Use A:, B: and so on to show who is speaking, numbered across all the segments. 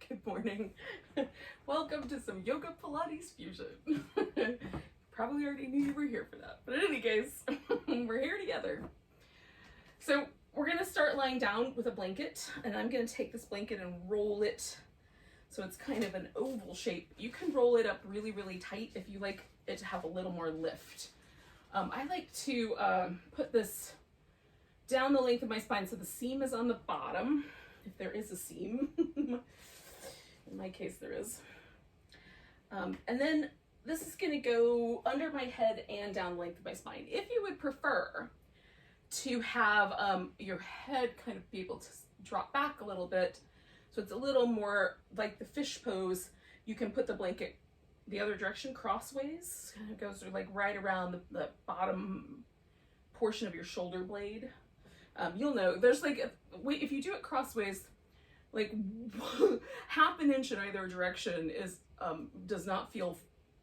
A: Good morning. Welcome to some yoga Pilates fusion. Probably already knew you were here for that, but in any case, we're here together. So we're gonna start lying down with a blanket, and I'm gonna take this blanket and roll it so it's kind of an oval shape. You can roll it up really, really tight if you like it to have a little more lift. I like to put this down the length of my spine so the seam is on the bottom, if there is a seam. In my case, there is. And then this is going to go under my head and down the length of my spine. If you would prefer to have your head kind of be able to drop back a little bit, so it's a little more like the fish pose, you can put the blanket the other direction crossways. It goes like right around the bottom portion of your shoulder blade. You'll know there's like, if you do it crossways, like half an inch in either direction is does not feel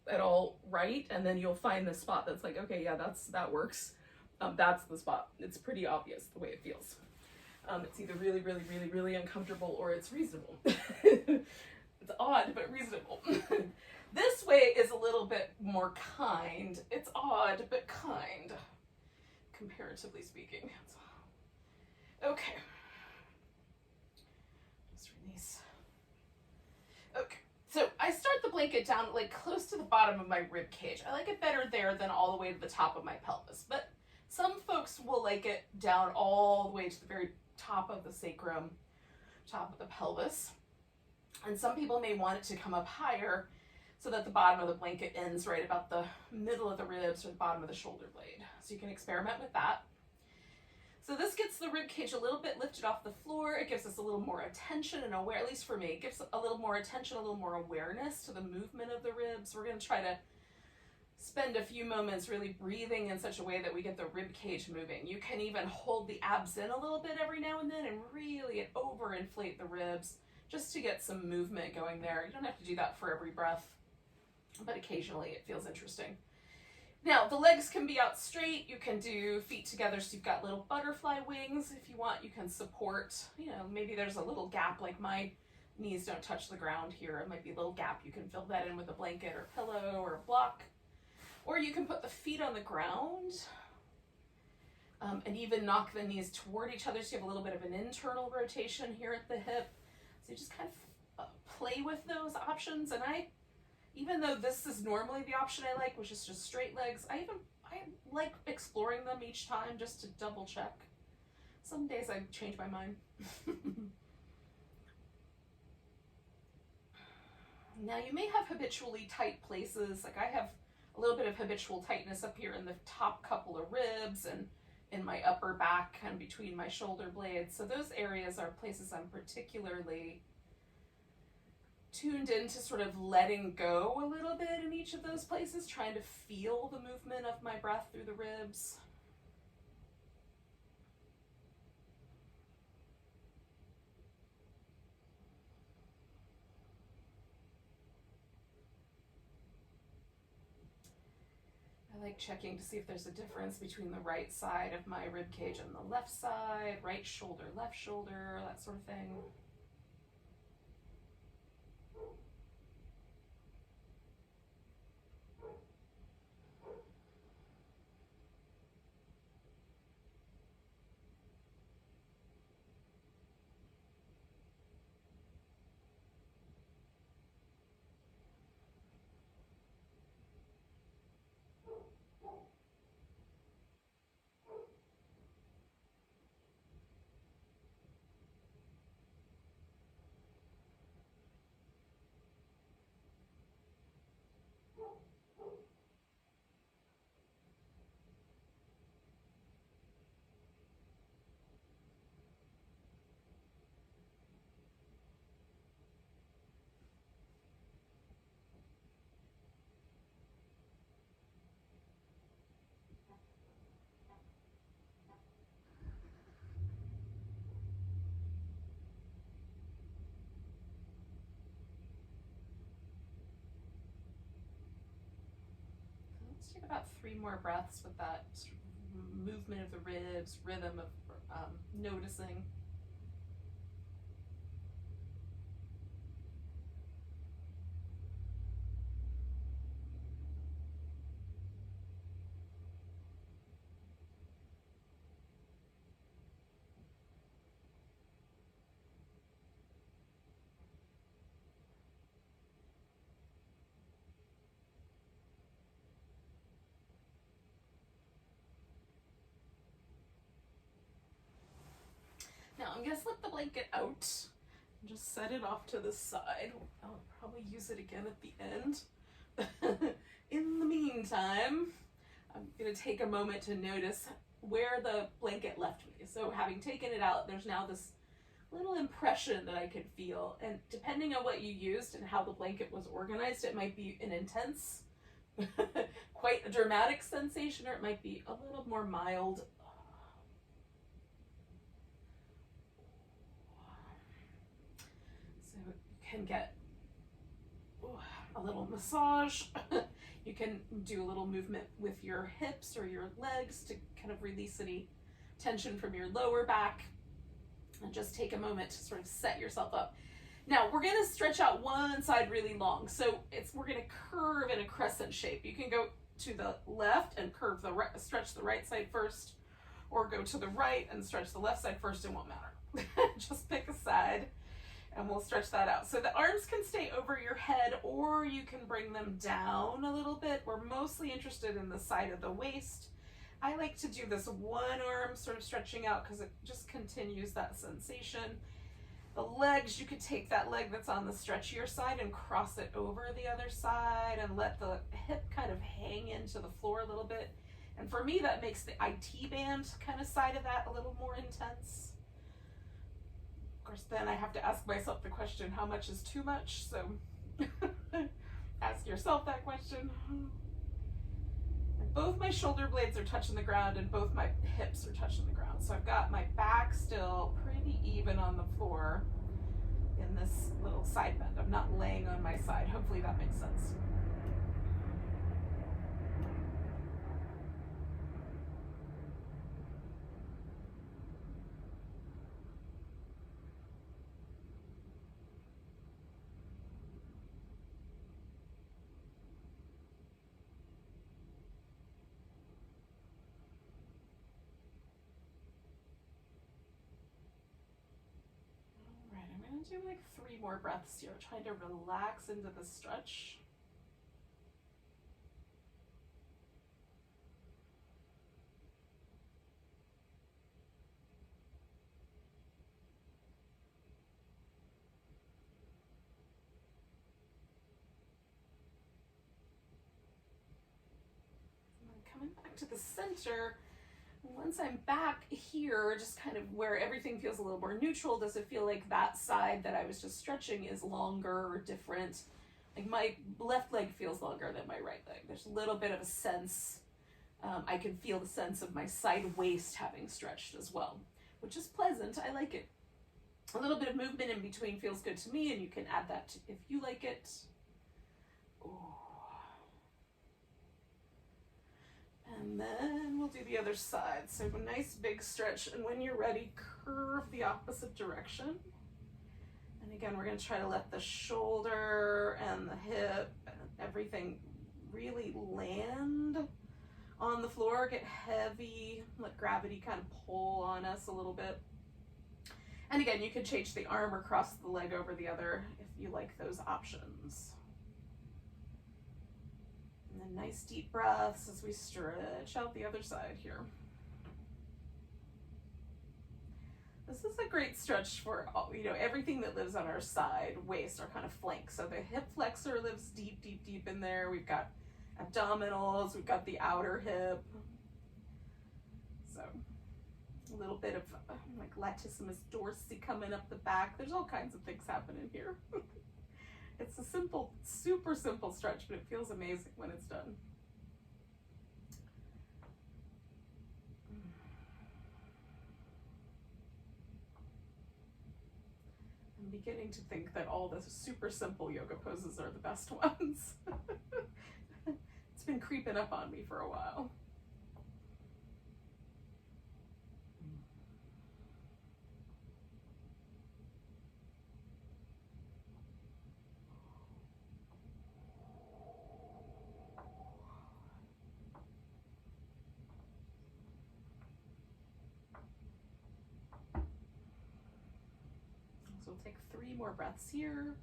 A: at all right, and then you'll find the spot that's like, okay, yeah, that works. That's the spot. It's pretty obvious the way it feels. It's either really, really, really, really uncomfortable or it's reasonable. It's odd, but reasonable. This way is a little bit more kind. It's odd, but kind, comparatively speaking. Okay. Just release. Okay. So I start the blanket down like close to the bottom of my rib cage. I like it better there than all the way to the top of my pelvis. But some folks will like it down all the way to the very top of the sacrum, top of the pelvis. And some people may want it to come up higher so that the bottom of the blanket ends right about the middle of the ribs or the bottom of the shoulder blade. So you can experiment with that. So this gets the rib cage a little bit lifted off the floor. It gives us a little more attention and aware, at least for me, it gives a little more attention, a little more awareness to the movement of the ribs. We're going to try to spend a few moments really breathing in such a way that we get the rib cage moving. You can even hold the abs in a little bit every now and then and really overinflate the ribs just to get some movement going there. You don't have to do that for every breath, but occasionally it feels interesting. Now, the legs can be out straight. You can do feet together so you've got little butterfly wings. If you want, you can support, maybe there's a little gap, like my knees don't touch the ground here. It might be a little gap. You can fill that in with a blanket or pillow or a block. Or you can put the feet on the ground and even knock the knees toward each other so you have a little bit of an internal rotation here at the hip. So you just kind of play with those options. And even though this is normally the option I like, which is just straight legs, I like exploring them each time just to double check. Some days I change my mind. Now you may have habitually tight places. Like I have a little bit of habitual tightness up here in the top couple of ribs and in my upper back and between my shoulder blades. So those areas are places I'm particularly tuned into sort of letting go a little bit in each of those places, trying to feel the movement of my breath through the ribs. I like checking to see if there's a difference between the right side of my rib cage and the left side, right shoulder, left shoulder, that sort of thing. Let's take about 3 more breaths with that sort of movement of the ribs, rhythm of noticing. Now I'm going to slip the blanket out and just set it off to the side. I'll probably use it again at the end. In the meantime, I'm going to take a moment to notice where the blanket left me. So having taken it out, there's now this little impression that I could feel. And depending on what you used and how the blanket was organized, it might be an intense, quite a dramatic sensation, or it might be a little more mild. So you can get a little massage. You can do a little movement with your hips or your legs to kind of release any tension from your lower back, and just take a moment to sort of set yourself up. Now we're going to stretch out one side really long. So we're going to curve in a crescent shape. You can go to the left and curve the right, stretch the right side first, or go to the right and stretch the left side first. It won't matter. Just pick a side and we'll stretch that out. So the arms can stay over your head, or you can bring them down a little bit. We're mostly interested in the side of the waist. I like to do this one arm sort of stretching out because it just continues that sensation. The legs, you could take that leg that's on the stretchier side and cross it over the other side and let the hip kind of hang into the floor a little bit. And for me, that makes the IT band kind of side of that a little more intense. Of course, then I have to ask myself the question, how much is too much? So ask yourself that question. Both my shoulder blades are touching the ground and both my hips are touching the ground. So I've got my back still pretty even on the floor in this little side bend. I'm not laying on my side. Hopefully that makes sense. Do like 3 more breaths here, trying to relax into the stretch. And then coming back to the center. Once I'm back here, just kind of where everything feels a little more neutral, does it feel like that side that I was just stretching is longer or different? Like my left leg feels longer than my right leg. There's a little bit of a sense. I can feel the sense of my side waist having stretched as well, which is pleasant. I like it. A little bit of movement in between feels good to me, and you can add that if you like it. Ooh. And then we'll do the other side. So a nice big stretch, and when you're ready, curve the opposite direction. And again, we're going to try to let the shoulder and the hip and everything really land on the floor, get heavy, let gravity kind of pull on us a little bit. And again, you can change the arm or cross the leg over the other if you like those options. And then nice deep breaths as we stretch out the other side here. This is a great stretch for, everything that lives on our side waist, our kind of flank. So the hip flexor lives deep, deep, deep in there. We've got abdominals, we've got the outer hip. So a little bit of like latissimus dorsi coming up the back. There's all kinds of things happening here. It's a simple, super simple stretch, but it feels amazing when it's done. I'm beginning to think that all the super simple yoga poses are the best ones. It's been creeping up on me for a while. So we'll take 3 more breaths here.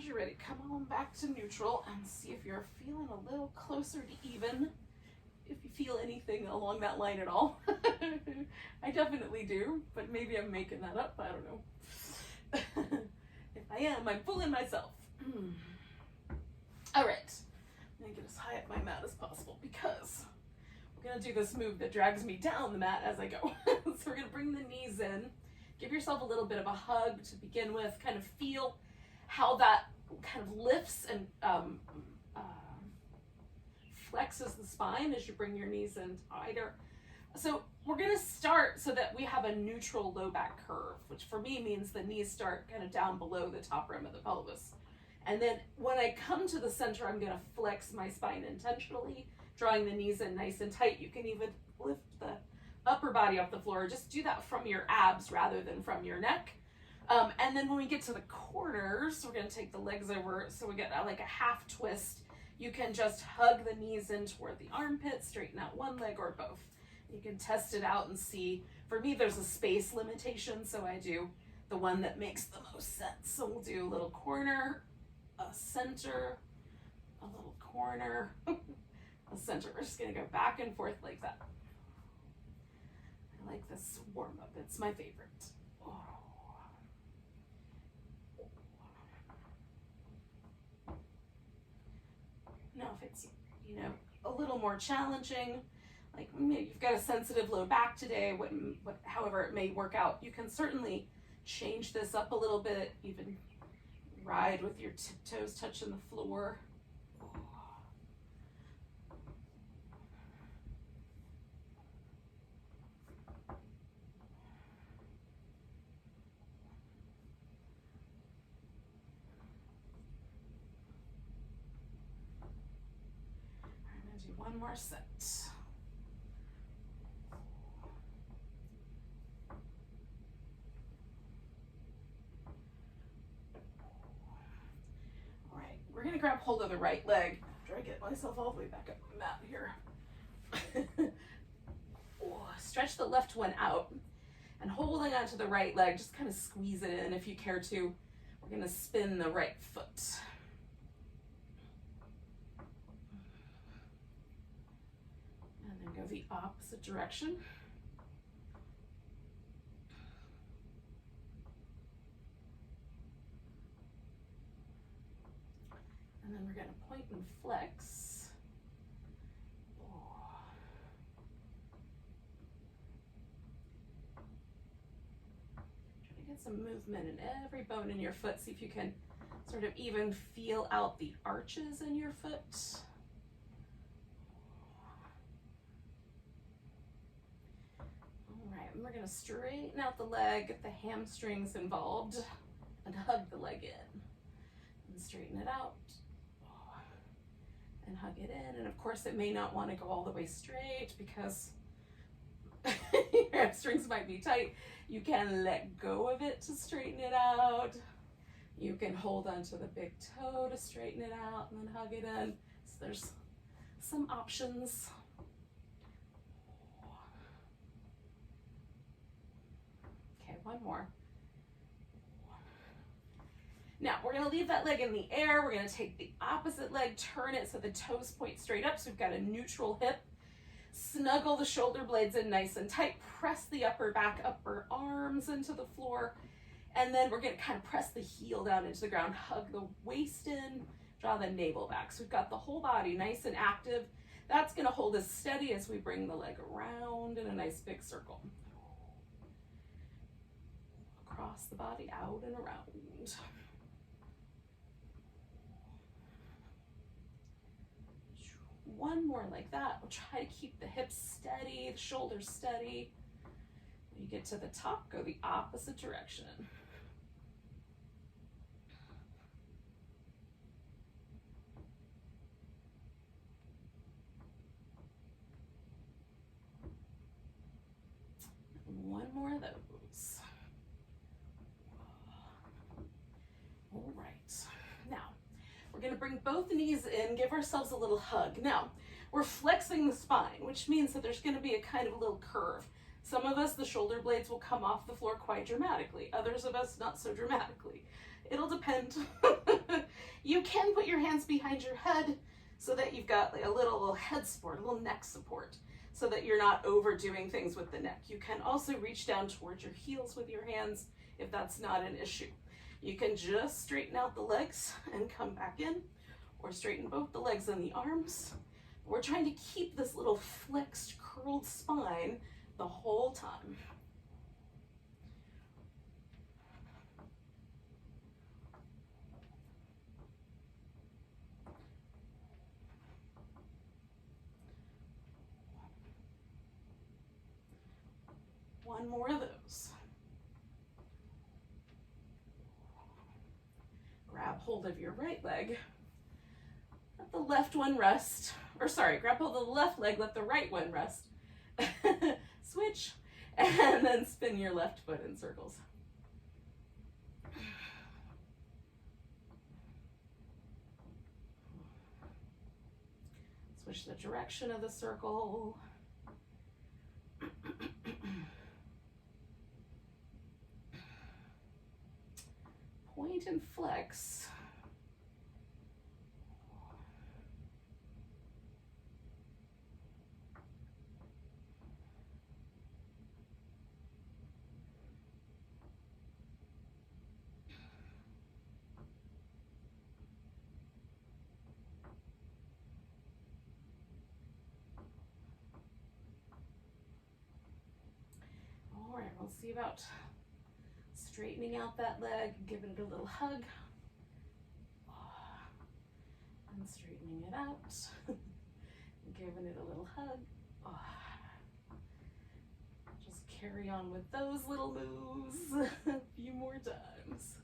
A: as you're ready, come on back to neutral and see if you're feeling a little closer to even. If you feel anything along that line at all. I definitely do, but maybe I'm making that up. I don't know. If I am, I'm fooling myself. All right. I'm going to get as high up my mat as possible because we're going to do this move that drags me down the mat as I go. So we're going to bring the knees in. Give yourself a little bit of a hug to begin with. Kind of feel how that kind of lifts and flexes the spine as you bring your knees in tighter. So we're going to start so that we have a neutral low back curve, which for me means the knees start kind of down below the top rim of the pelvis. And then when I come to the center, I'm going to flex my spine intentionally, drawing the knees in nice and tight. You can even lift the upper body off the floor. Just do that from your abs rather than from your neck. And then when we get to the corners, we're going to take the legs over. So we get like a half twist. You can just hug the knees in toward the armpit, straighten out one leg or both. You can test it out and see. For me, there's a space limitation, so I do the one that makes the most sense. So we'll do a little corner, a center, a little corner, a center. We're just going to go back and forth like that. I like this warm up. It's my favorite. Oh. Now, if it's, a little more challenging, like maybe you've got a sensitive low back today, however it may work out, you can certainly change this up a little bit, even ride with your toes touching the floor. Do one more set. All right, we're going to grab hold of the right leg after I get myself all the way back up the mat here. Stretch the left one out and holding onto the right leg, just kind of squeeze it in if you care to. We're going to spin the right foot. Go the opposite direction. And then we're going to point and flex. Try to get some movement in every bone in your foot. See if you can sort of even feel out the arches in your foot. We're going to straighten out the leg, get the hamstrings involved, and hug the leg in. And straighten it out. And hug it in. And of course, it may not want to go all the way straight because your hamstrings might be tight. You can let go of it to straighten it out. You can hold onto the big toe to straighten it out and then hug it in. So there's some options. One more. Now we're going to leave that leg in the air. We're going to take the opposite leg, turn it so the toes point straight up. So we've got a neutral hip. Snuggle the shoulder blades in nice and tight. Press the upper back, upper arms into the floor. And then we're going to kind of press the heel down into the ground. Hug the waist in. Draw the navel back. So we've got the whole body nice and active. That's going to hold us steady as we bring the leg around in a nice big circle. Across the body, out and around. One more like that. We'll try to keep the hips steady, the shoulders steady. When you get to the top, go the opposite direction. One more of those. All right. Now, we're going to bring both knees in, give ourselves a little hug. Now, we're flexing the spine, which means that there's going to be a kind of a little curve. Some of us, the shoulder blades will come off the floor quite dramatically. Others of us, not so dramatically. It'll depend. You can put your hands behind your head so that you've got like a little head support, a little neck support, so that you're not overdoing things with the neck. You can also reach down towards your heels with your hands if that's not an issue. You can just straighten out the legs and come back in, or straighten both the legs and the arms. We're trying to keep this little flexed, curled spine the whole time. One more of those. Grab hold of your right leg. Let the left one rest. Or sorry, grab hold of the left leg, let the right one rest. Switch, and then spin your left foot in circles. Switch the direction of the circle. Point and flex. All right, we'll see about straightening out that leg, giving it a little hug, and straightening it out, giving it a little hug. Just carry on with those little moves a few more times.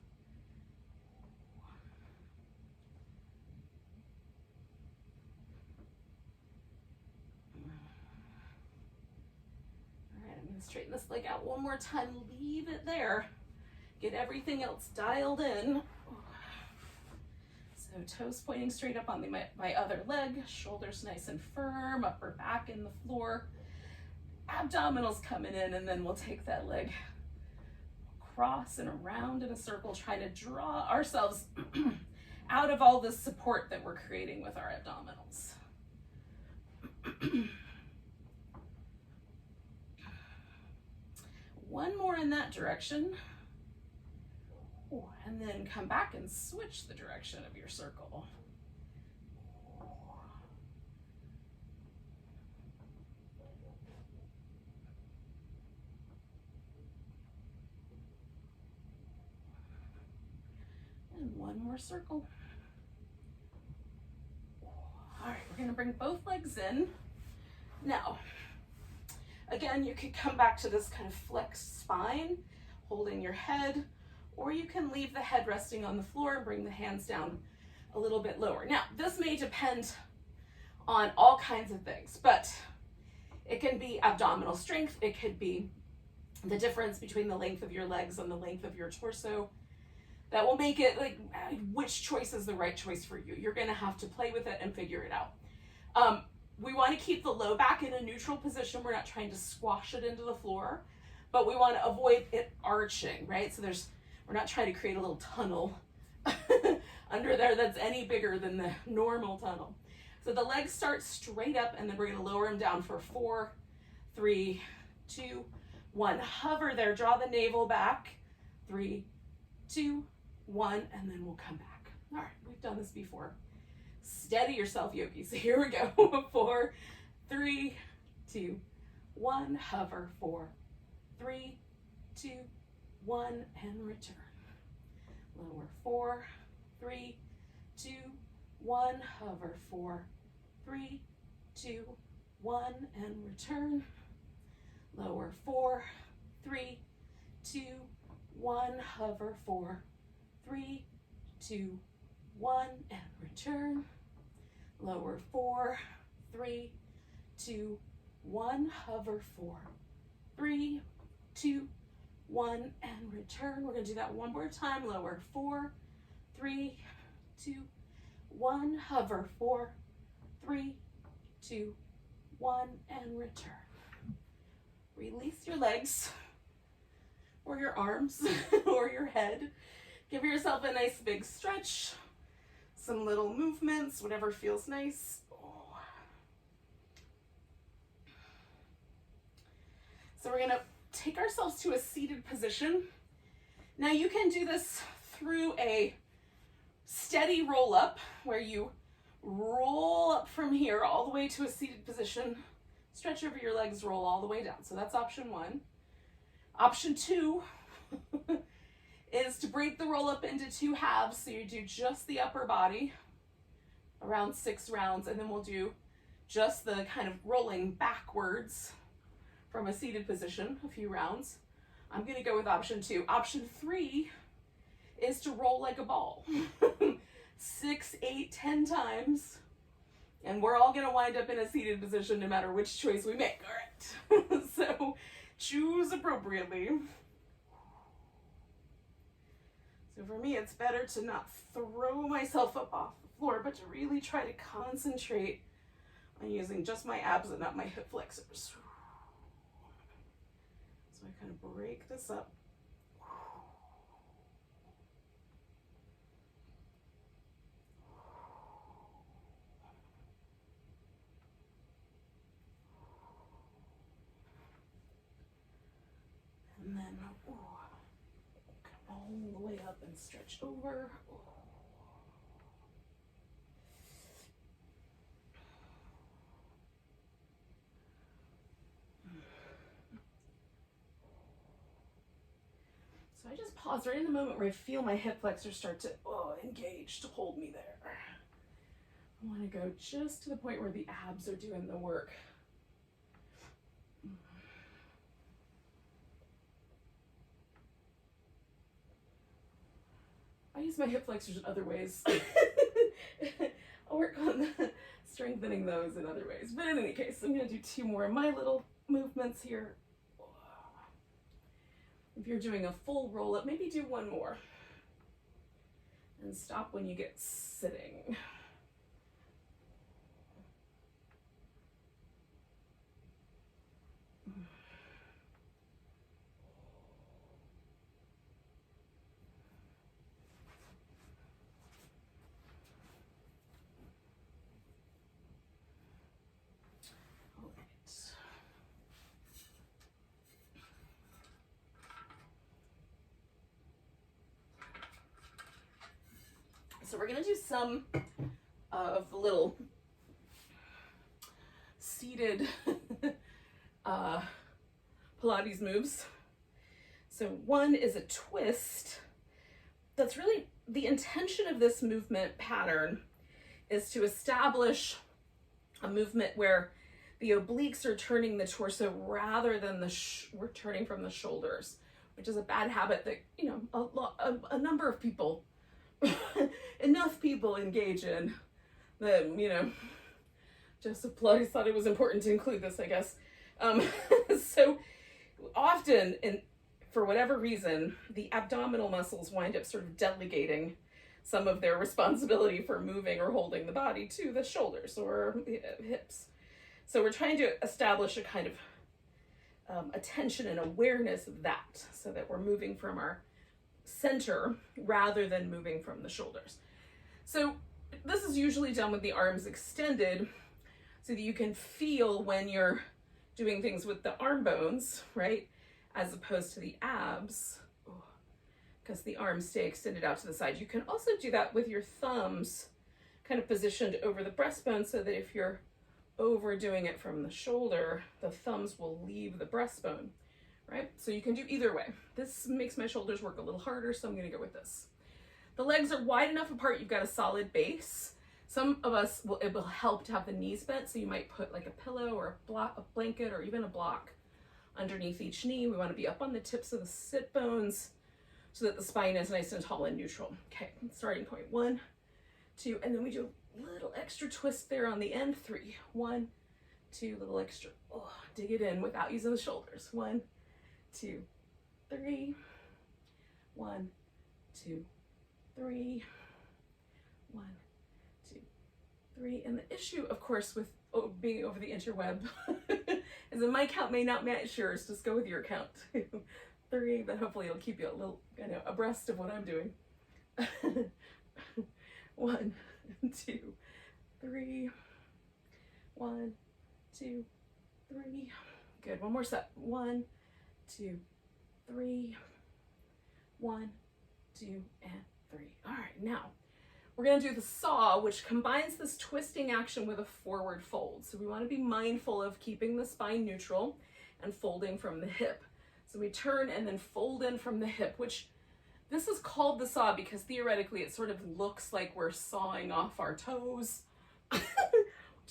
A: All right, I'm going to straighten this leg out one more time, leave it there. Get everything else dialed in. So toes pointing straight up on my other leg, shoulders nice and firm, upper back in the floor, abdominals coming in, and then we'll take that leg across and around in a circle, trying to draw ourselves out of all the support that we're creating with our abdominals. One more in that direction. And then come back and switch the direction of your circle. And one more circle. All right, we're going to bring both legs in. Now, again, you could come back to this kind of flexed spine, holding your head, or you can leave the head resting on the floor and bring the hands down a little bit lower. Now, this may depend on all kinds of things, but it can be abdominal strength. It could be the difference between the length of your legs and the length of your torso. That will make it like which choice is the right choice for you. You're gonna have to play with it and figure it out. We wanna keep the low back in a neutral position. We're not trying to squash it into the floor, but we wanna avoid it arching, right? So we're not trying to create a little tunnel under there that's any bigger than the normal tunnel. So the legs start straight up, and then we're gonna lower them down for 4, 3, 2, 1. Hover there, draw the navel back. 3, 2, 1, and then we'll come back. All right, we've done this before. Steady yourself, yogis. Here we go. 4, 3, 2, 1. Hover. 4, 3, 2, 1, and return. Lower. 4, 3, 2, 1. Hover. 4, 3, 2, 1, and return. Lower. 4, 3, 2, 1. Hover. 4, 3, 2, 1, and return. Lower. 4, 3, 2, 1. Hover. 4, 3, 2, 1, and return. We're going to do that one more time. Lower. 4, 3, 2, 1. Hover. 4, 3, 2, 1, and return. Release your legs or your arms or your head. Give yourself a nice big stretch. some little movements, whatever feels nice. Oh. So we're gonna take ourselves to a seated position. Now you can do this through a steady roll up where you roll up from here all the way to a seated position, stretch over your legs, roll all the way down. So that's option one. Option two is to break the roll up into two halves. So you do just the upper body, around 6 rounds, and then we'll do just the kind of rolling backwards from a seated position, a few rounds. I'm gonna go with option two. Option three is to roll like a ball. 6, 8, 10 times. And we're all gonna wind up in a seated position no matter which choice we make, all right? So choose appropriately. So for me, it's better to not throw myself up off the floor, but to really try to concentrate on using just my abs and not my hip flexors. So I kind of break this up. And then come all the way up and stretch over. So I just pause right in the moment where I feel my hip flexors start to engage to hold me there. I want to go just to the point where the abs are doing the work. I use my hip flexors in other ways. I'll work on strengthening those in other ways. But in any case, I'm going to do 2 more of my little movements here. If you're doing a full roll up, maybe do 1 more. And stop when you get sitting. So we're gonna do some of the little seated Pilates moves. So one is a twist. That's really the intention of this movement pattern, is to establish a movement where the obliques are turning the torso rather than we're turning from the shoulders, which is a bad habit that, you know, a number of people enough people engage in that, you know, Joseph Pilates thought it was important to include this, I guess. So often, for whatever reason, the abdominal muscles wind up sort of delegating some of their responsibility for moving or holding the body to the shoulders or hips. So we're trying to establish a kind of attention and awareness of that, so that we're moving from our center rather than moving from the shoulders. So this is usually done with the arms extended so that you can feel when you're doing things with the arm bones, right? As opposed to the abs, because the arms stay extended out to the side. You can also do that with your thumbs kind of positioned over the breastbone, so that if you're overdoing it from the shoulder, the thumbs will leave the breastbone. Right? So you can do either way. This makes my shoulders work a little harder, so I'm gonna go with this. The legs are wide enough apart, you've got a solid base. Some of us, it will help to have the knees bent, so you might put like a pillow or a blanket or even a block underneath each knee. We wanna be up on the tips of the sit bones so that the spine is nice and tall and neutral. Okay, starting point 1, 2, and then we do a little extra twist there on the end. 3, 1, 2, little extra, dig it in without using the shoulders. 1, 2, 3, 1, 2, 3, 1, 2, 3. And the issue, of course, with being over the interweb is that my count may not match yours. Just go with your count. 3, but hopefully it'll keep you a little, abreast of what I'm doing. 1, 2, 3. 1, 2, 3. Good. One more set. 1, 2, 3. 1, 2, and 3. All right. Now we're going to do the saw, which combines this twisting action with a forward fold. So we want to be mindful of keeping the spine neutral and folding from the hip. So we turn and then fold in from the hip, which this is called the saw because theoretically it sort of looks like we're sawing off our toes, which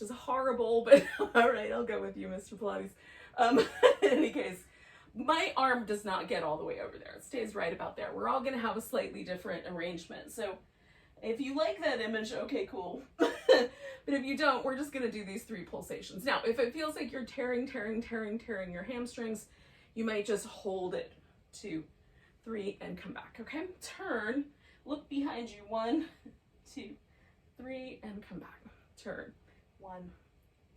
A: is horrible, but all right, I'll go with you, Mr. Pilates. In any case, my arm does not get all the way over there. It stays right about there. We're all going to have a slightly different arrangement. So if you like that image, okay, cool. But if you don't, we're just going to do these 3 pulsations. Now, if it feels like you're tearing your hamstrings, you might just hold it 2, 3, and come back, okay? Turn, look behind you, 1, 2, 3, and come back. Turn, 1,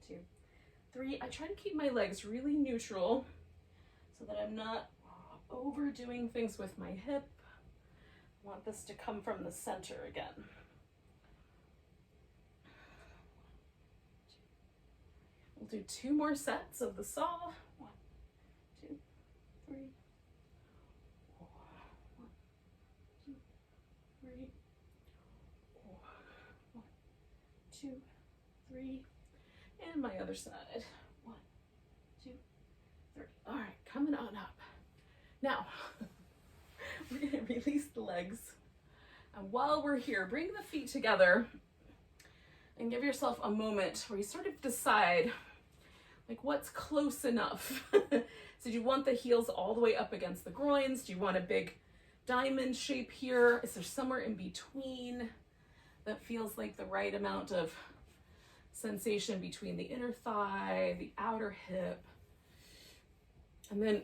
A: 2, 3. I try to keep my legs really neutral so that I'm not overdoing things with my hip. I want this to come from the center again. We'll do 2 more sets of the saw. 1, 2, 3. 4, 1, 2, 3. 4, 1, 2, 3. And my other side. 1, 2, 3. All right, coming on up. Now, we're going to release the legs. And while we're here, bring the feet together and give yourself a moment where you sort of decide, like, what's close enough. So do you want the heels all the way up against the groins? Do you want a big diamond shape here? Is there somewhere in between that feels like the right amount of sensation between the inner thigh, the outer hip? And then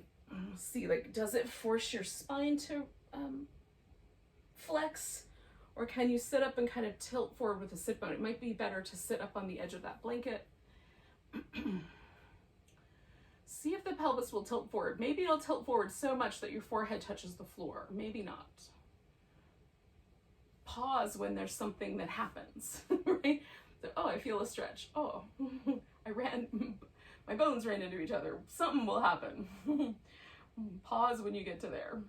A: see, like, does it force your spine to flex? Or can you sit up and kind of tilt forward with the sit bone? It might be better to sit up on the edge of that blanket. See if the pelvis will tilt forward. Maybe it'll tilt forward so much that your forehead touches the floor. Maybe not. Pause when there's something that happens, right? So, oh, I feel a stretch. Oh, my bones ran into each other. Something will happen. Pause when you get to there.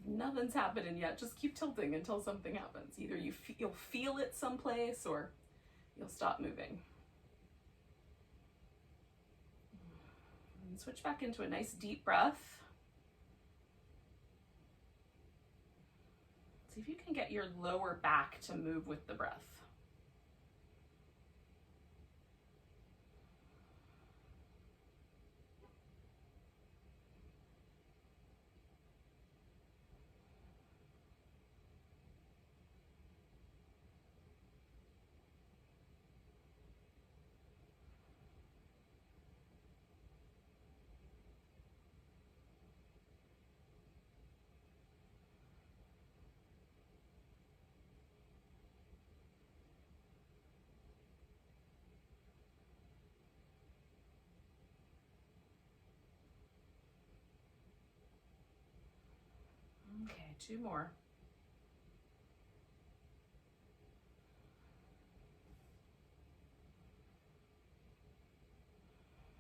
A: If nothing's happening yet, just keep tilting until something happens. Either you'll feel it someplace or you'll stop moving. And switch back into a nice deep breath. See if you can get your lower back to move with the breath. Okay, 2 more.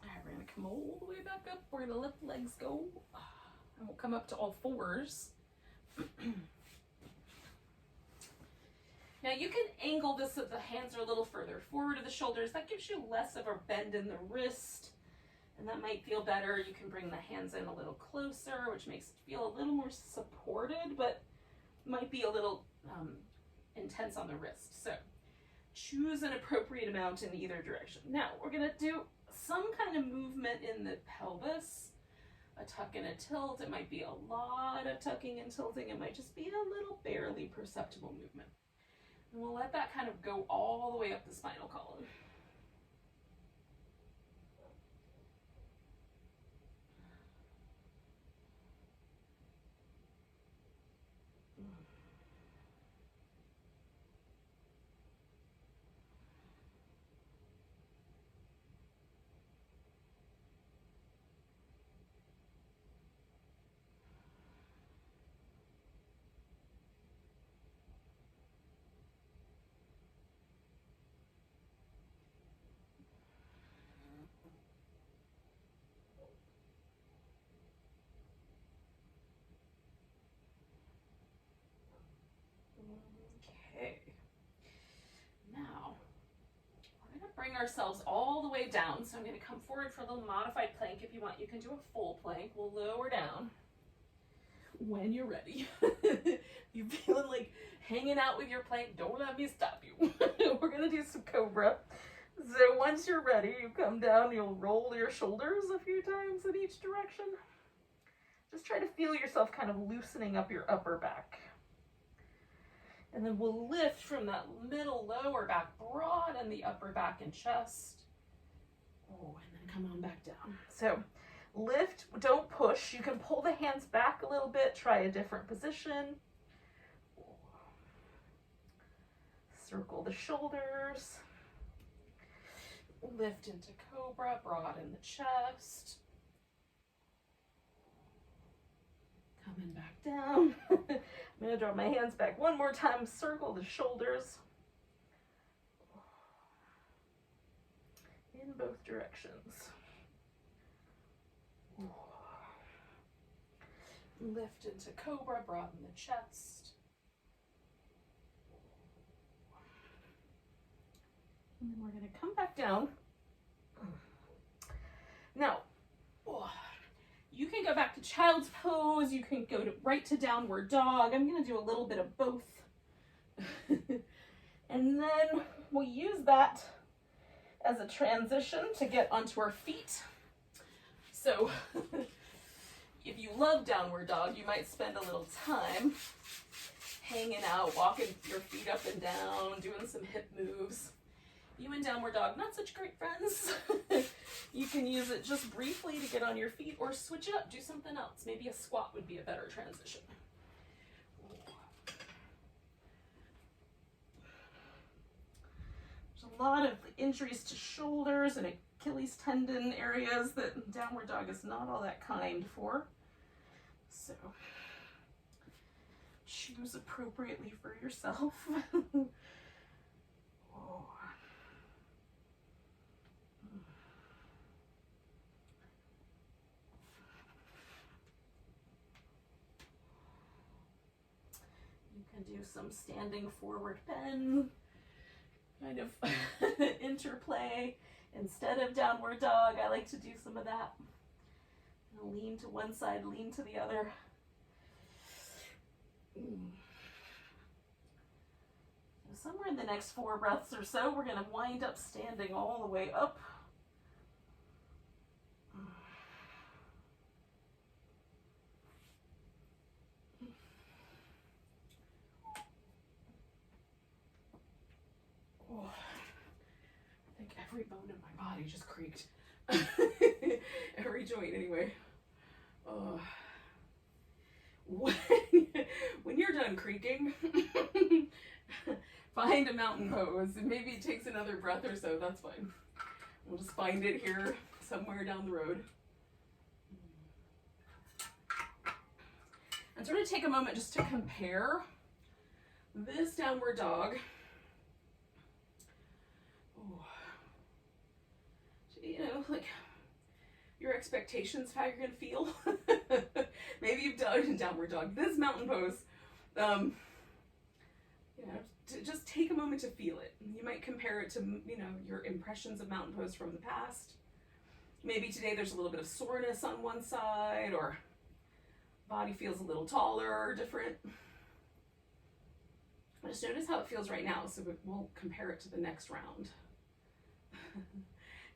A: All right, we're gonna come all the way back up. We're gonna let the legs go. And we'll come up to all 4s. Now you can angle this so the hands are a little further forward of the shoulders. That gives you less of a bend in the wrist, and that might feel better. You can bring the hands in a little closer, which makes it feel a little more supported, but might be a little intense on the wrist. So choose an appropriate amount in either direction. Now we're gonna do some kind of movement in the pelvis, a tuck and a tilt. It might be a lot of tucking and tilting. It might just be a little barely perceptible movement. And we'll let that kind of go all the way up the spinal column. Okay. Now, we're going to bring ourselves all the way down. So I'm going to come forward for a little modified plank. If you want, you can do a full plank. We'll lower down when you're ready. You feeling like hanging out with your plank? Don't let me stop you. We're going to do some cobra. So once you're ready, you come down, you'll roll your shoulders a few times in each direction. Just try to feel yourself kind of loosening up your upper back. And then we'll lift from that middle lower back, broaden the upper back and chest. Oh, and then come on back down. So lift, don't push. You can pull the hands back a little bit, try a different position. Circle the shoulders. Lift into cobra, broaden the chest. Coming back down. I'm going to draw my hands back one more time, circle the shoulders. In both directions. Lift into cobra, broaden the chest. And then we're going to come back down. Now, you can go back to child's pose. You can go right to downward dog. I'm going to do a little bit of both. And then we'll use that as a transition to get onto our feet. So if you love downward dog, you might spend a little time hanging out, walking your feet up and down, doing some hip moves. You and downward dog, not such great friends. You can use it just briefly to get on your feet or switch it up, do something else. Maybe a squat would be a better transition. There's a lot of injuries to shoulders and Achilles tendon areas that downward dog is not all that kind for. So choose appropriately for yourself. Do some standing forward bend, kind of interplay. Instead of downward dog, I like to do some of that. Lean to one side, lean to the other. So somewhere in the next 4 breaths or so, we're going to wind up standing all the way up. Every bone in my body just creaked. Every joint, anyway. When you're done creaking, find a mountain pose. And maybe it takes another breath or so. That's fine. We'll just find it here somewhere down the road. And sort of take a moment just to compare this downward dog. You know, like your expectations, how you're going to feel. Maybe you've done downward dog. This mountain pose, you know, just take a moment to feel it. You might compare it to, you know, your impressions of mountain pose from the past. Maybe today there's a little bit of soreness on one side, or body feels a little taller or different. Just notice how it feels right now, so we'll compare it to the next round.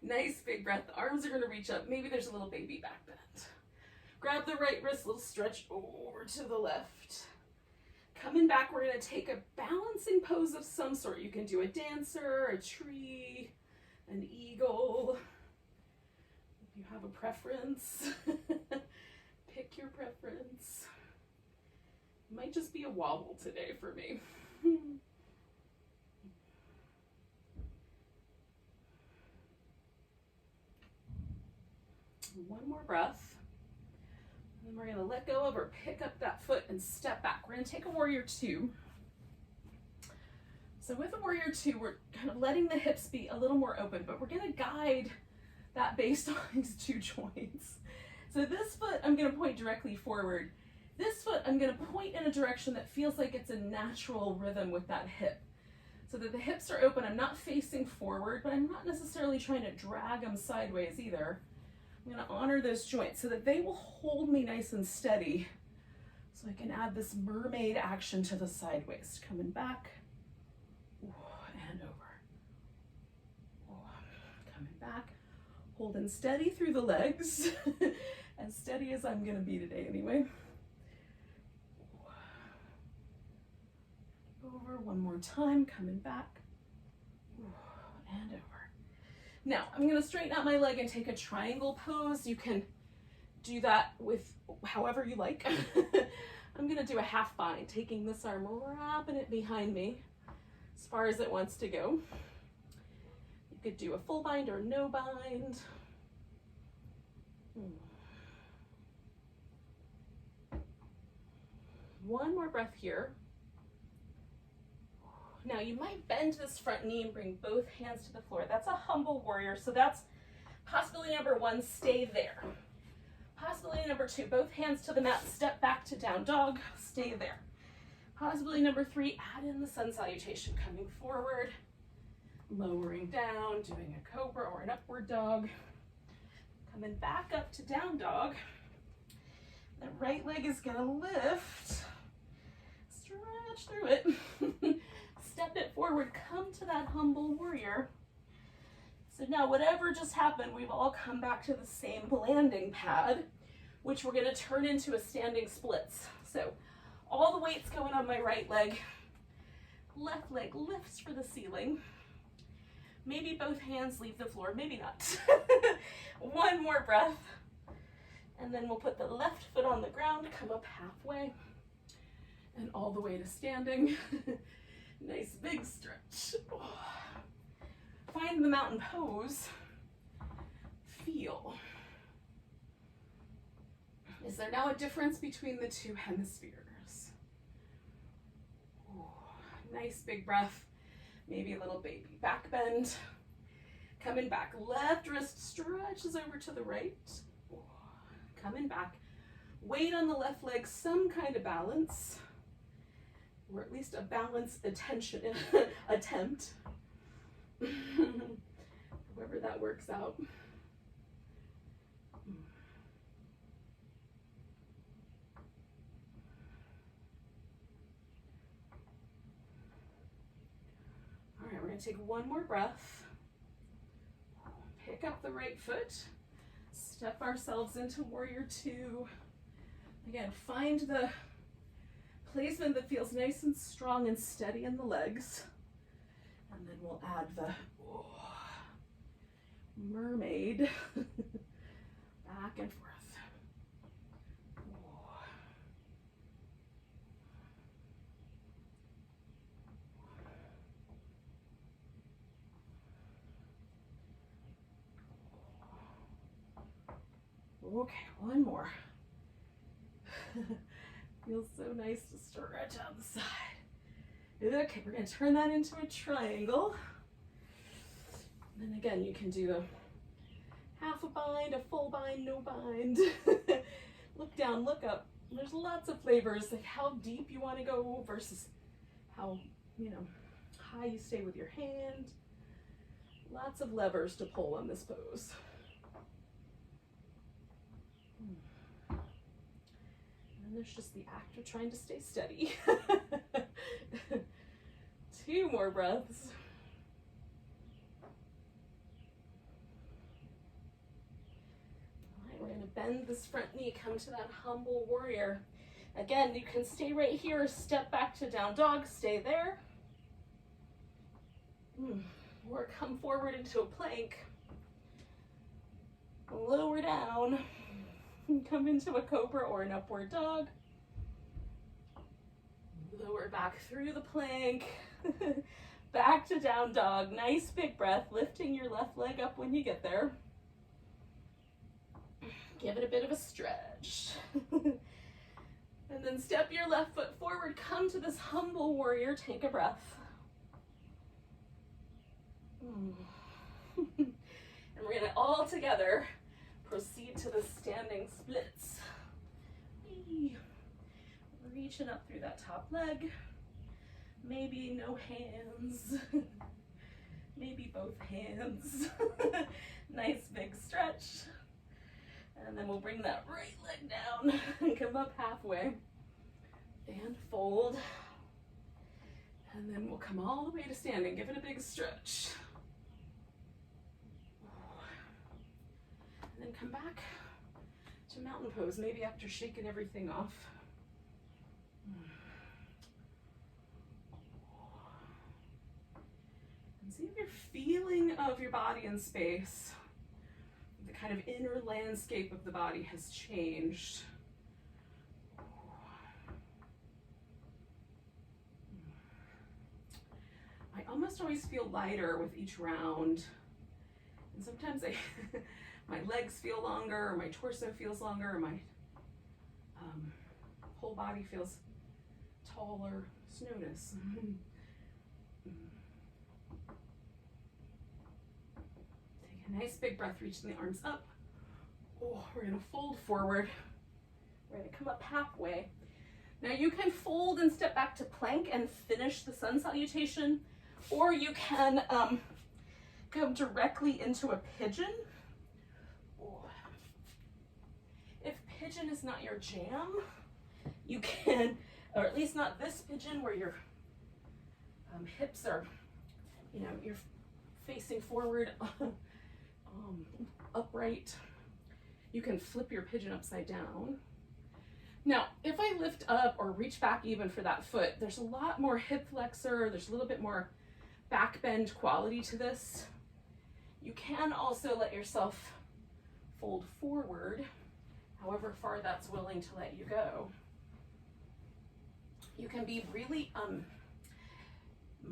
A: Nice big breath. The arms are going to reach up. Maybe there's a little baby back bend. Grab the right wrist, little stretch over to the left. Coming back, we're going to take a balancing pose of some sort. You can do a dancer, a tree, an eagle. If you have a preference, pick your preference. It might just be a wobble today for me. One more breath. And then we're going to let go of or pick up that foot and step back. We're going to take a warrior 2. So with a warrior 2, we're kind of letting the hips be a little more open, but we're going to guide that based on these 2 joints. So this foot, I'm going to point directly forward. This foot, I'm gonna point in a direction that feels like it's a natural rhythm with that hip. So that the hips are open. I'm not facing forward, but I'm not necessarily trying to drag them sideways either. I'm gonna honor those joints so that they will hold me nice and steady. So I can add this mermaid action to the side waist. Coming back, and over. Coming back, holding steady through the legs. As steady as I'm gonna be today anyway. Over one more time, coming back, and over. Now, I'm gonna straighten out my leg and take a triangle pose. You can do that with however you like. I'm gonna do a half bind, taking this arm, wrapping it behind me as far as it wants to go. You could do a full bind or no bind. One more breath here. Now you might bend this front knee and bring both hands to the floor. That's a humble warrior. So that's possibility number one, stay there. Possibility number two, both hands to the mat, step back to down dog, stay there. Possibility number three, add in the sun salutation, coming forward, lowering down, doing a cobra or an upward dog. Coming back up to down dog. The right leg is gonna lift, stretch through it. Step it forward, come to that humble warrior. So now whatever just happened, we've all come back to the same landing pad, which we're gonna turn into a standing splits. So all the weight's going on my right leg. Left leg lifts for the ceiling. Maybe both hands leave the floor, maybe not. One more breath. And then we'll put the left foot on the ground, come up halfway, and all the way to standing. Nice big stretch. Find the mountain pose. Feel. Is there now a difference between the two hemispheres? Ooh, nice big breath. Maybe a little baby back bend. Coming back, left wrist stretches over to the right. Ooh, coming back. Weight on the left leg, some kind of balance. Or at least a balanced attention attempt. However that works out. All right, we're gonna take one more breath. Pick up the right foot. Step ourselves into warrior two. Again, find the placement that feels nice and strong and steady in the legs. And then we'll add the mermaid back and forth. Okay, one more. Feels so nice to stretch out the side. Okay, we're gonna turn that into a triangle. And then again, you can do a half a bind, a full bind, no bind. Look down, look up. There's lots of flavors, like how deep you want to go versus how, high you stay with your hand. Lots of levers to pull on this pose. And there's just the act of trying to stay steady. 2 more breaths. All right, we're going to bend this front knee, come to that humble warrior. Again, you can stay right here, step back to down dog, stay there. Or come forward into a plank. Lower down. Come into a cobra or an upward dog. Lower back through the plank. Back to down dog. Nice big breath, lifting your left leg up when you get there. Give it a bit of a stretch. And then step your left foot forward. Come to this humble warrior. Take a breath. And we're going to all together proceed to the standing splits. reaching up through that top leg. Maybe no hands. Maybe both hands. Nice big stretch. And then we'll bring that right leg down and come up halfway. And fold. And then we'll come all the way to standing. Give it a big stretch. And then come back to mountain pose, maybe after shaking everything off. And see if your feeling of your body in space, the kind of inner landscape of the body has changed. I almost always feel lighter with each round. And sometimes my legs feel longer, or my torso feels longer, or my whole body feels taller. Just notice. Take a nice big breath, reaching the arms up. Oh, we're gonna fold forward. We're gonna come up halfway. Now you can fold and step back to plank and finish the sun salutation, or you can go directly into a pigeon. If pigeon is not your jam, you can, or at least not this pigeon where your hips are, you're facing forward, upright. You can flip your pigeon upside down. Now, if I lift up or reach back even for that foot, there's a lot more hip flexor, there's a little bit more back bend quality to this. You can also let yourself fold forward, however far that's willing to let you go. You can be really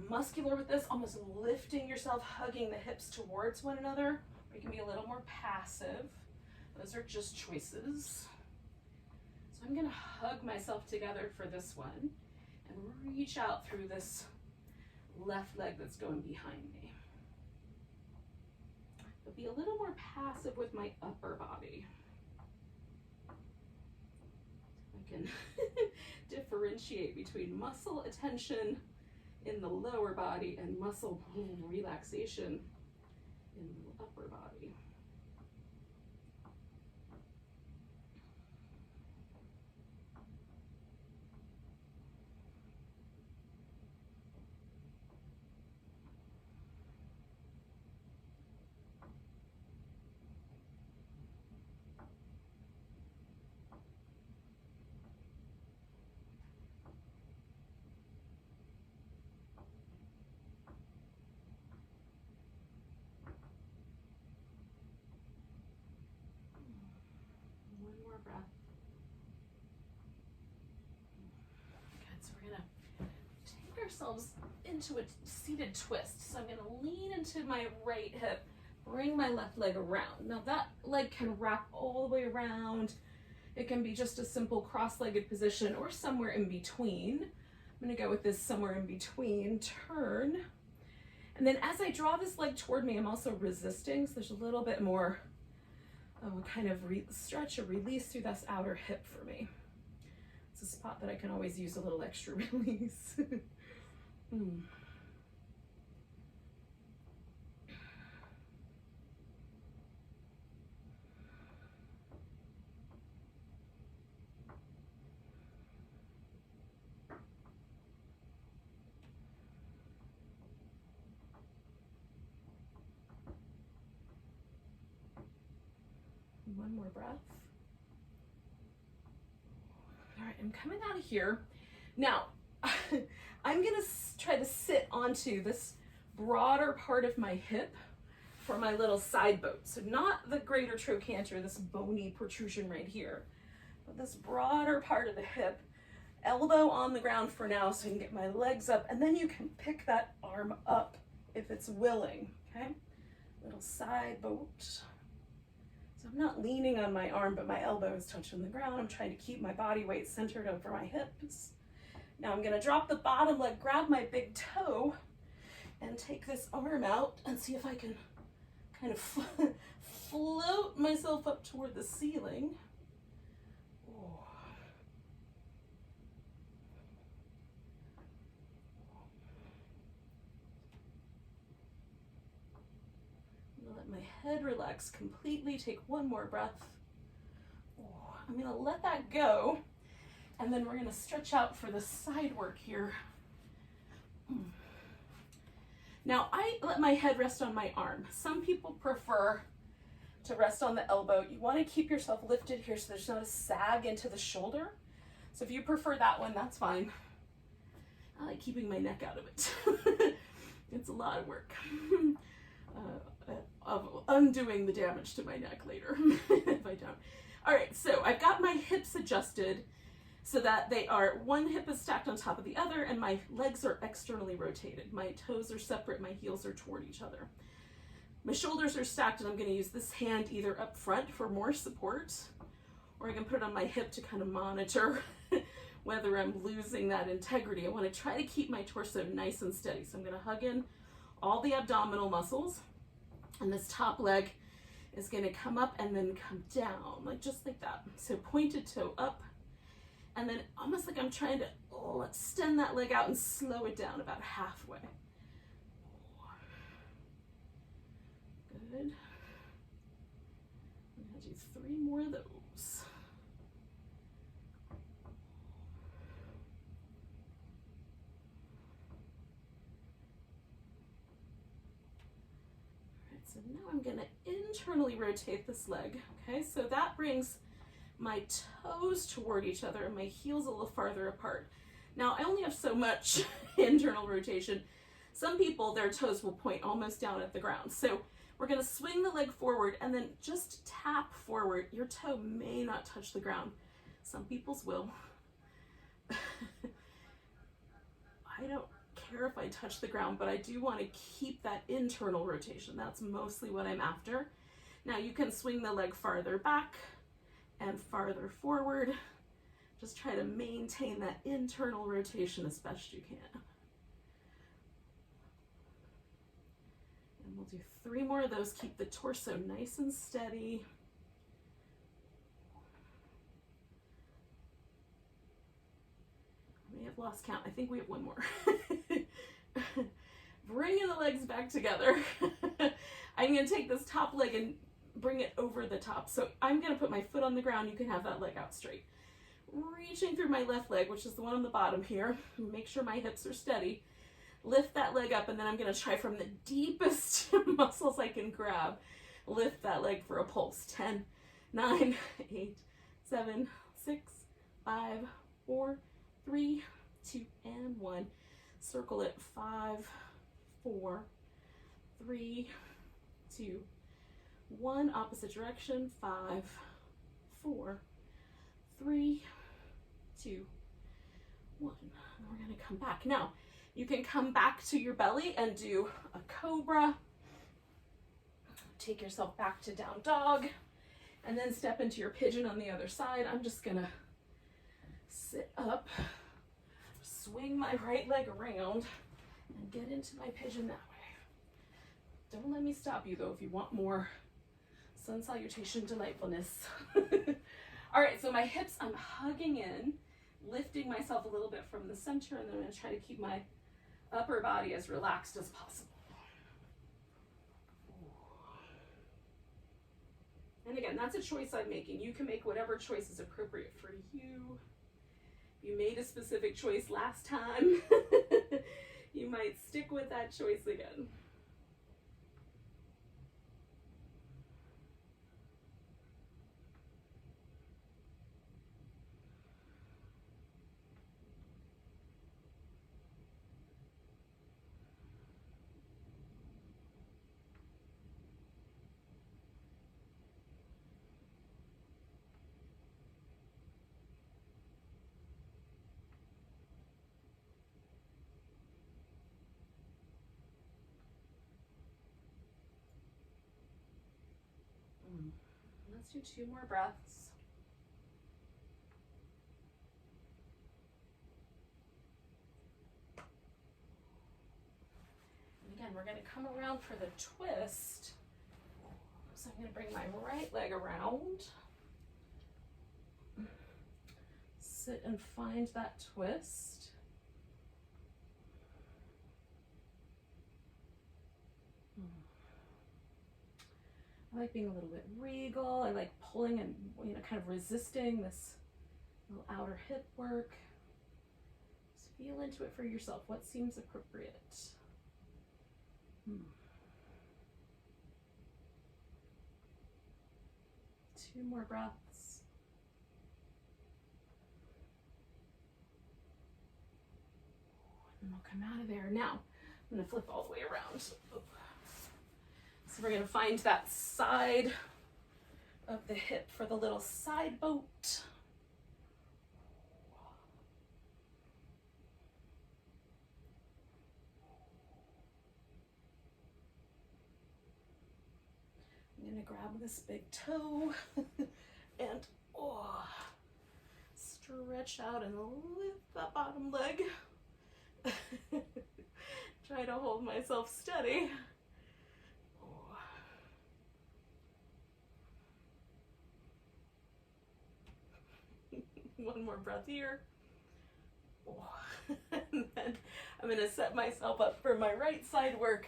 A: muscular with this, almost lifting yourself, hugging the hips towards one another, or you can be a little more passive. Those are just choices. So I'm gonna hug myself together for this one and reach out through this left leg that's going behind me. But be a little more passive with my upper body. I can differentiate between muscle attention in the lower body and muscle relaxation in the upper body. Breath. Good, so we're gonna take ourselves into a seated twist. So I'm gonna lean into my right hip, bring my left leg around. Now that leg can wrap all the way around. It can be just a simple cross-legged position or somewhere in between. I'm gonna go with this somewhere in between, turn. And then as I draw this leg toward me, I'm also resisting, so there's a little bit more kind of stretch or release through this outer hip for me. It's a spot that I can always use a little extra release. One more breath. All right, I'm coming out of here. Now, I'm gonna try to sit onto this broader part of my hip for my little side boat. So not the greater trochanter, this bony protrusion right here, but this broader part of the hip, elbow on the ground for now so I can get my legs up, and then you can pick that arm up if it's willing, okay? Little side boat. So I'm not leaning on my arm, but my elbow is touching the ground. I'm trying to keep my body weight centered over my hips. Now I'm gonna drop the bottom leg, grab my big toe, and take this arm out and see if I can kind of float myself up toward the ceiling. Oh. head relax completely. Take one more breath. I'm gonna let that go, and then we're gonna stretch out for the side work here. Now, I let my head rest on my arm. Some people prefer to rest on the elbow. You wanna keep yourself lifted here so there's not a sag into the shoulder. So if you prefer that one, that's fine. I like keeping my neck out of it. It's a lot of work. Of undoing the damage to my neck later if I don't. All right, so I've got my hips adjusted so that they are, one hip is stacked on top of the other and my legs are externally rotated. My toes are separate, my heels are toward each other. My shoulders are stacked, and I'm gonna use this hand either up front for more support, or I can put it on my hip to kind of monitor whether I'm losing that integrity. I wanna try to keep my torso nice and steady. So I'm gonna hug in all the abdominal muscles, and this top leg is gonna come up and then come down, like just like that. So pointed toe up, and then almost like I'm trying to extend that leg out and slow it down about halfway. Good. I'm gonna do 3 more of those. So now I'm gonna internally rotate this leg, okay? So that brings my toes toward each other and my heels a little farther apart. Now, I only have so much internal rotation. Some people, their toes will point almost down at the ground. So we're gonna swing the leg forward and then just tap forward. Your toe may not touch the ground. Some people's will. I don't care if I touch the ground, but I do want to keep that internal rotation. That's mostly what I'm after. Now you can swing the leg farther back and farther forward. Just try to maintain that internal rotation as best you can. And we'll do 3 more of those. Keep the torso nice and steady. I may have lost count. I think we have 1 more. Bringing the legs back together. I'm going to take this top leg and bring it over the top. So I'm going to put my foot on the ground. You can have that leg out straight. Reaching through my left leg, which is the one on the bottom here. Make sure my hips are steady. Lift that leg up, and then I'm going to try from the deepest muscles I can grab. Lift that leg for a pulse. 10, 9, 8, 7, 6, 5, 4, 3, 2, and 1. Circle it. 5, 4, 3, 2, 1. Opposite direction. 5, 4, 3, 2, 1. And we're going to come back. Now, you can come back to your belly and do a cobra. Take yourself back to down dog, and then step into your pigeon on the other side. I'm just going to sit up, swing my right leg around, and get into my pigeon that way. Don't let me stop you, though, if you want more sun salutation delightfulness. All right, so my hips, I'm hugging in, lifting myself a little bit from the center, and then I'm going to try to keep my upper body as relaxed as possible. And again, that's a choice I'm making. You can make whatever choice is appropriate for you. You made a specific choice last time. You might stick with that choice again. Let's do 2 more breaths. And again, we're going to come around for the twist. So I'm going to bring my right leg around. Sit and find that twist. I like being a little bit regal. I like pulling and, you know, kind of resisting this little outer hip work. Just feel into it for yourself. What seems appropriate? 2 more breaths. And we'll come out of there. Now, I'm going to flip all the way around. So we're going to find that side of the hip for the little side boat. I'm going to grab this big toe and stretch out and lift that bottom leg. Try to hold myself steady. One more breath here. And then I'm going to set myself up for my right side work.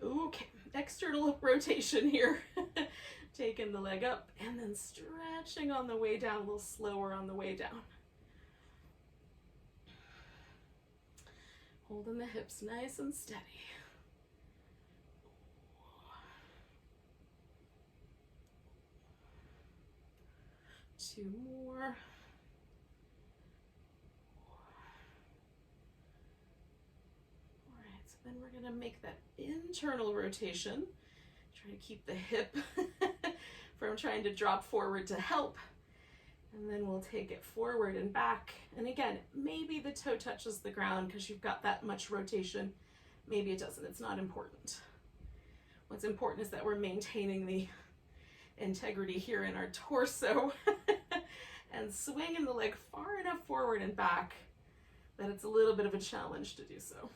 A: Okay, external rotation here. Taking the leg up and then stretching on the way down, a little slower on the way down. Holding the hips nice and steady. 2 more. All right, so then we're gonna make that internal rotation. Try to keep the hip from trying to drop forward to help. And then we'll take it forward and back. And again, maybe the toe touches the ground because you've got that much rotation. Maybe it doesn't, it's not important. What's important is that we're maintaining the integrity here in our torso and swinging the leg far enough forward and back that it's a little bit of a challenge to do so.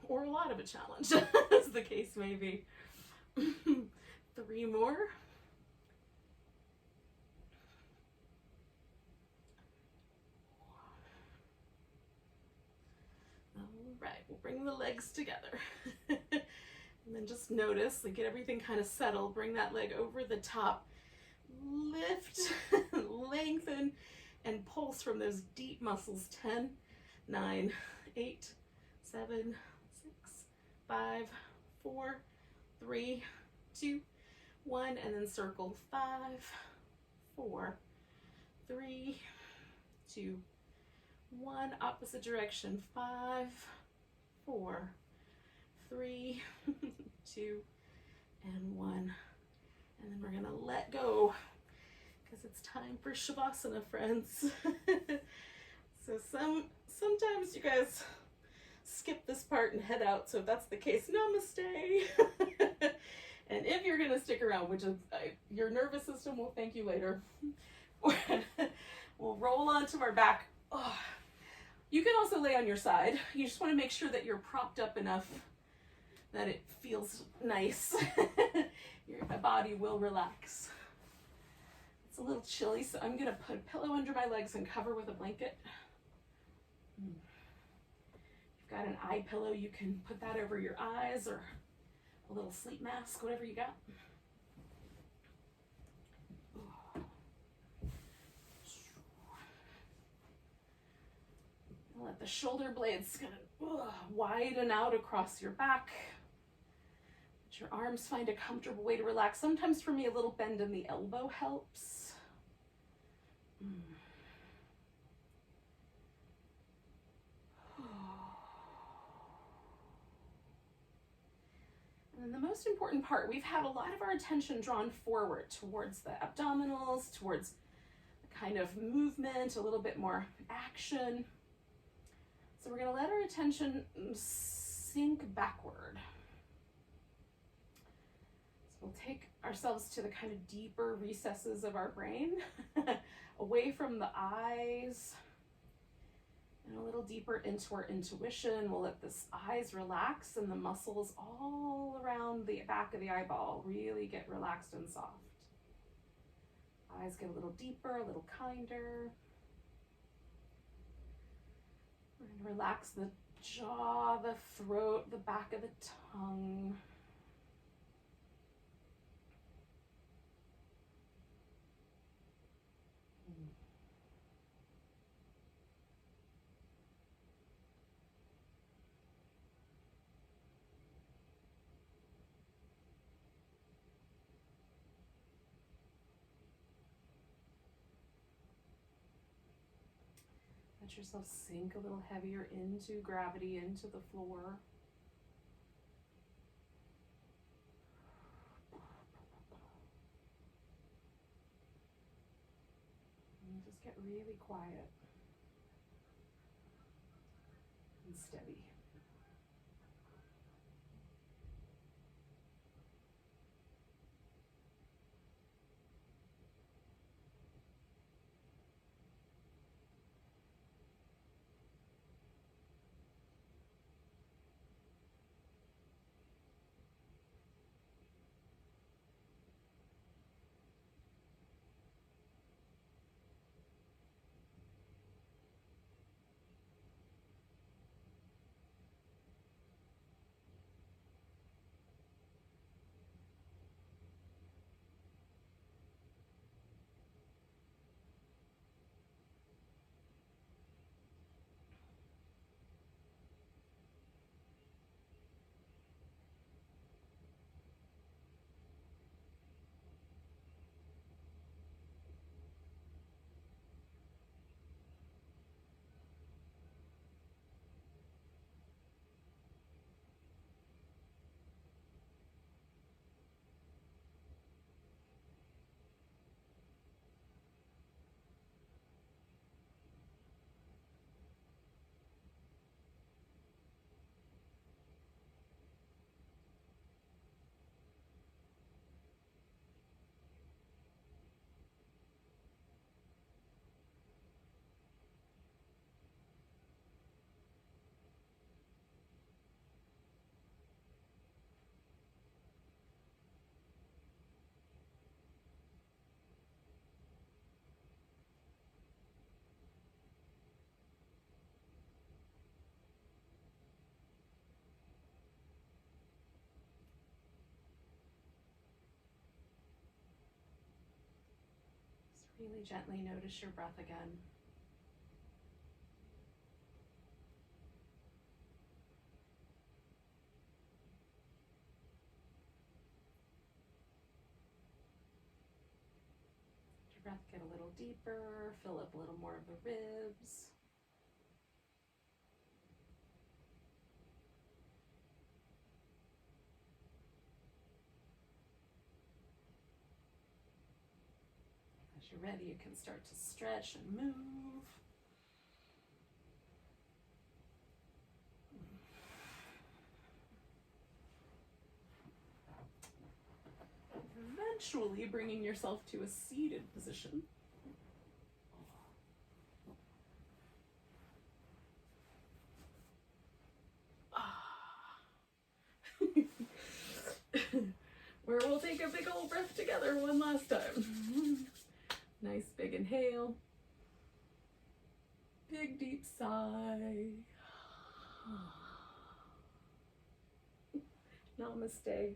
A: Or a lot of a challenge, as the case may be. 3 more. Right, we'll bring the legs together. And then just notice, like, get everything kind of settled. Bring that leg over the top. Lift, lengthen, and pulse from those deep muscles. 10, 9, 8, 7, 6, 5, 4, 3, 2, 1, and then circle. 5, 4, 3, 2, 1, opposite direction. 5, 4, 3, 2, and 1. And then we're gonna let go because it's time for Shavasana, friends. So sometimes you guys skip this part and head out. So if that's the case, namaste. And if you're gonna stick around, which is your nervous system will thank you later, we'll roll onto our back. Oh. You can also lay on your side. You just want to make sure that you're propped up enough that it feels nice. Your body will relax. It's a little chilly, so I'm gonna put a pillow under my legs and cover with a blanket. If you've got an eye pillow, you can put that over your eyes, or a little sleep mask, whatever you got. Let the shoulder blades kind of widen out across your back. Let your arms find a comfortable way to relax. Sometimes for me, a little bend in the elbow helps. And then the most important part, we've had a lot of our attention drawn forward towards the abdominals, towards the kind of movement, a little bit more action. So we're going to let our attention sink backward. So we'll take ourselves to the kind of deeper recesses of our brain, away from the eyes, and a little deeper into our intuition. We'll let the eyes relax and the muscles all around the back of the eyeball really get relaxed and soft. Eyes get a little deeper, a little kinder. We're going to relax the jaw, the throat, the back of the tongue. Let yourself sink a little heavier into gravity, into the floor. And just get really quiet and steady. Just really gently notice your breath again. Let your breath get a little deeper, fill up a little more of the ribs. As you're ready, you can start to stretch and move. Eventually bringing yourself to a seated position. Where we'll take a big old breath together one last time. Nice big inhale. Big deep sigh. Namaste.